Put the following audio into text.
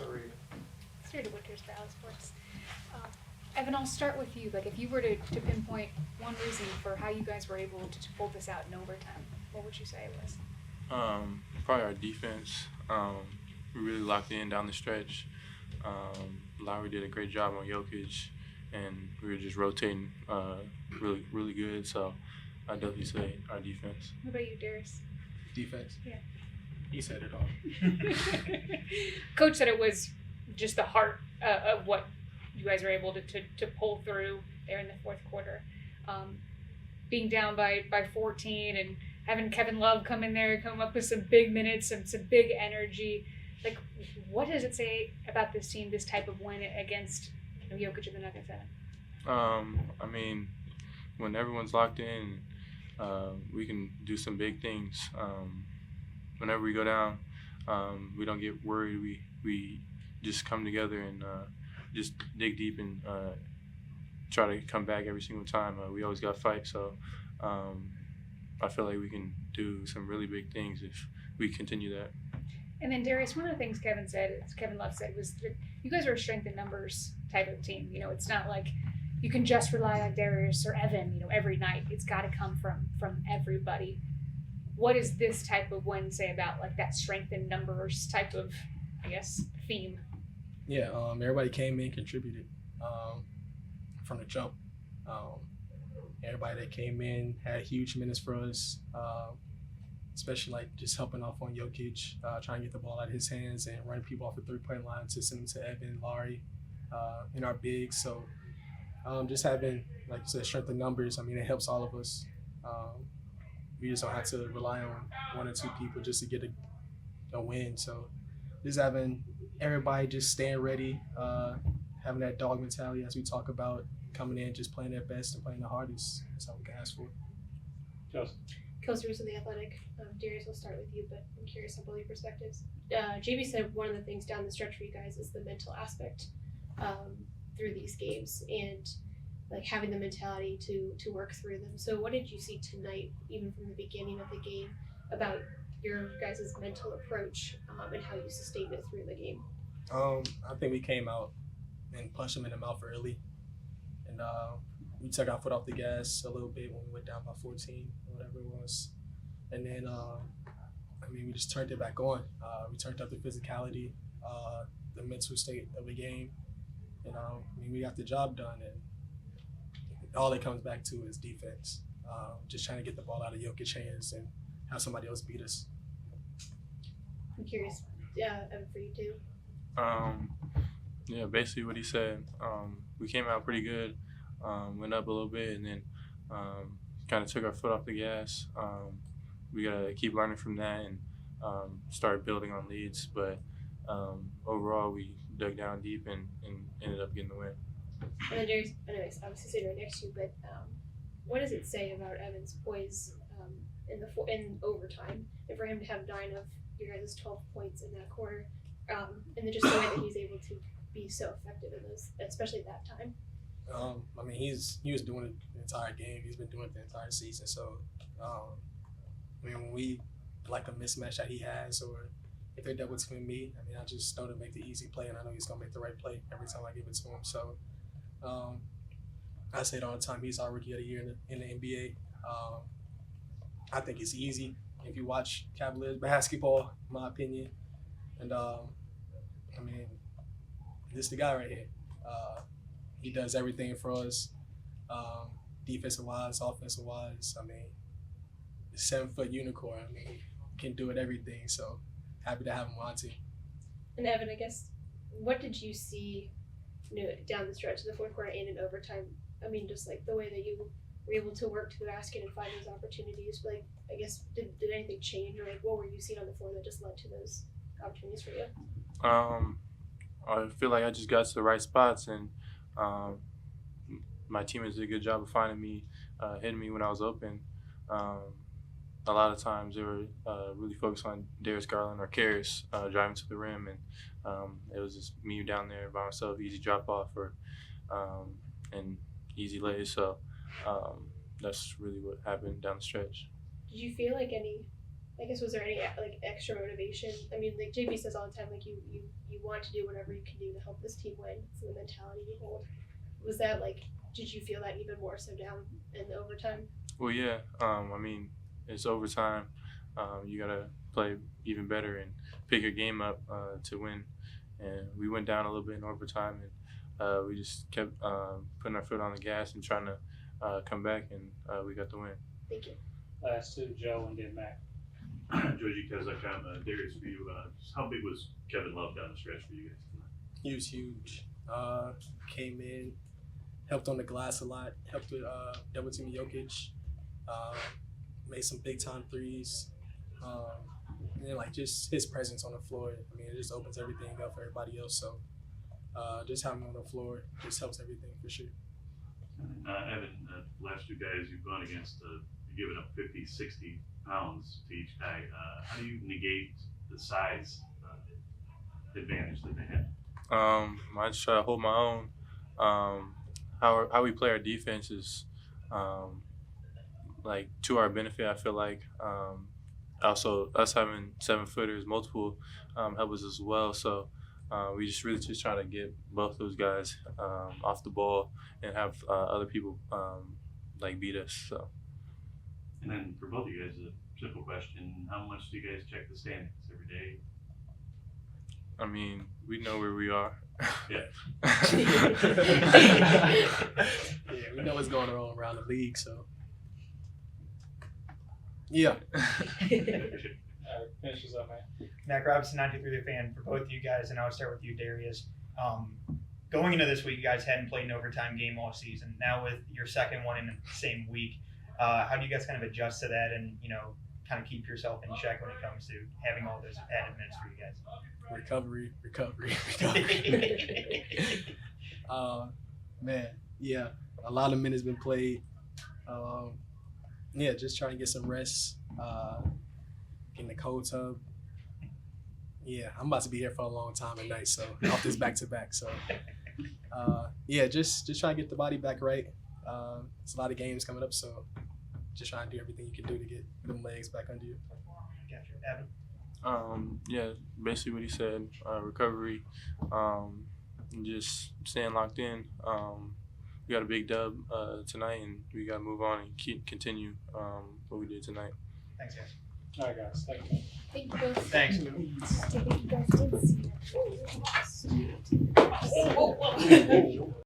3. Steer to Winters Valley Sports. Evan, I'll start with you. Like, if you were to pinpoint one reason for how you guys were able to pull this out in overtime, what would you say it was? Probably our defense. We really locked in down the stretch. Lowry did a great job on Jokic, and we were just rotating really, really good. So I definitely say our defense. What about you, Darius? Defense? Yeah. He said it all. Coach said it was just the heart of what you guys were able to pull through there in the fourth quarter. Being down by 14 and having Kevin Love come in there, come up with some big minutes, some big energy. Like, what does it say about this team, this type of win against Jokic and the Nuggets? I mean, when everyone's locked in, we can do some big things. Whenever we go down, we don't get worried. We just come together and just dig deep and try to come back every single time. We always got to fight, so I feel like we can do some really big things if we continue that. And then Darius, one of the things Kevin Love said, was that you guys are a strength in numbers type of team. You know, it's not like you can just rely on Darius or Evan, every night. It's got to come from everybody. What does this type of win say about like that strength in numbers type of, I guess, theme? Yeah, everybody came in, contributed from the jump. Everybody that came in had huge minutes for us, especially like just helping off on Jokic, trying to get the ball out of his hands and running people off the three-point line to send them to Evan, Laurie, and our bigs. So just having, like you said, strength in numbers, I mean, it helps all of us. We just don't have to rely on one or two people just to get a win. So just having everybody just staying ready, having that dog mentality as we talk about, coming in, just playing their best and playing the hardest. That's all we can ask for. Justin. Kelsey of the Athletic. Darius, we'll start with you, but I'm curious on both your perspectives. JB said one of the things down the stretch for you guys is the mental aspect through these games and like having the mentality to work through them. So what did you see tonight, even from the beginning of the game, about your guys' mental approach and how you sustained it through the game? I think we came out and punched them in the mouth early. And we took our foot off the gas a little bit when we went down by 14 or whatever it was. And then, we just turned it back on. We turned up the physicality, the mental state of the game. And we got the job done. And all it comes back to is defense. Just trying to get the ball out of Jokic's hands and have somebody else beat us. I'm curious, Evan, for you too. Yeah, basically what he said. We came out pretty good, went up a little bit, and then kind of took our foot off the gas. We got to keep learning from that and start building on leads. But overall, we dug down deep and ended up getting the win. And then Darius, anyways, obviously sitting right next to you, but what does it say about Evan's poise in overtime, and for him to have 9 of your guys' 12 points in that quarter, and then just the way that he's able to be so effective in those, especially at that time? He was doing it the entire game. He's been doing it the entire season. So, when we like a mismatch that he has, or if they're double teaming me, I just know to make the easy play, and I know he's gonna make the right play every time I give it to him. So, I say it all the time. He's our rookie of the year in the NBA. I think it's easy if you watch Cavaliers basketball, in my opinion. And this is the guy right here. He does everything for us, defensive wise, offensive wise. 7-foot unicorn. Can do it everything. So happy to have him on team. And Evan, I guess, what did you see, down the stretch of the fourth quarter and in overtime? Just like the way that you were able to work to the basket and find those opportunities. Like, I guess, did anything change, or like what were you seeing on the floor that just led to those opportunities for you? I feel like I just got to the right spots, and my teammates did a good job of finding me, hitting me when I was open. A lot of times they were really focused on Darius Garland or Karras driving to the rim, and it was just me down there by myself, easy drop off and easy lays. So that's really what happened down the stretch. Did you feel like I guess was there any like extra motivation? I mean, like JB says all the time, like you want to do whatever you can do to help this team win. It's the mentality you hold. Was that like? Did you feel that even more so down in the overtime? Well, yeah. I mean, it's overtime. You gotta play even better and pick your game up to win. And we went down a little bit in overtime, and we just kept putting our foot on the gas and trying to come back, and we got the win. Thank you. Last two, Joe and then Mac. Joji Kazakam, Darius, for you, how big was Kevin Love down the stretch for you guys tonight? He was huge. Came in, helped on the glass a lot, helped with double team Jokic, made some big time threes. And then like just his presence on the floor, I mean, it just opens everything up for everybody else. So just having him on the floor just helps everything for sure. Evan, last two guys you've gone against, you're giving up 50, 60 pounds to each guy. How do you negate the size advantage that they have? I just try to hold my own. How we play our defense is like to our benefit. I feel like also us having 7-footers, multiple help us as well. So we just really just try to get both those guys off the ball and have other people like beat us. So. And then for both of you guys, a simple question: how much do you guys check the standings every day? I mean, we know where we are. Yeah. Yeah, we know what's going on around the league, so yeah. Finishes up, man. Mac Robinson, 93 The Fan, for both of you guys, and I'll start with you, Darius. Going into this week, you guys hadn't played an overtime game all season. Now with your second one in the same week, how do you guys kind of adjust to that and, kind of keep yourself in check when it comes to having all those added minutes for you guys? Recovery. Man, yeah, a lot of minutes been played. Yeah, just trying to get some rest, get in the cold tub. Yeah, I'm about to be here for a long time at night, so off this back-to-back. So, yeah, just trying to get the body back right. It's a lot of games coming up, so just trying to do everything you can do to get them legs back under you. Gotcha. Evan? Yeah, basically what he said, recovery, and just staying locked in. We got a big dub tonight, and we got to move on and continue what we did tonight. Thanks, guys. All right, guys. Thank you. Thank you both. Thanks. I think you guys did see that.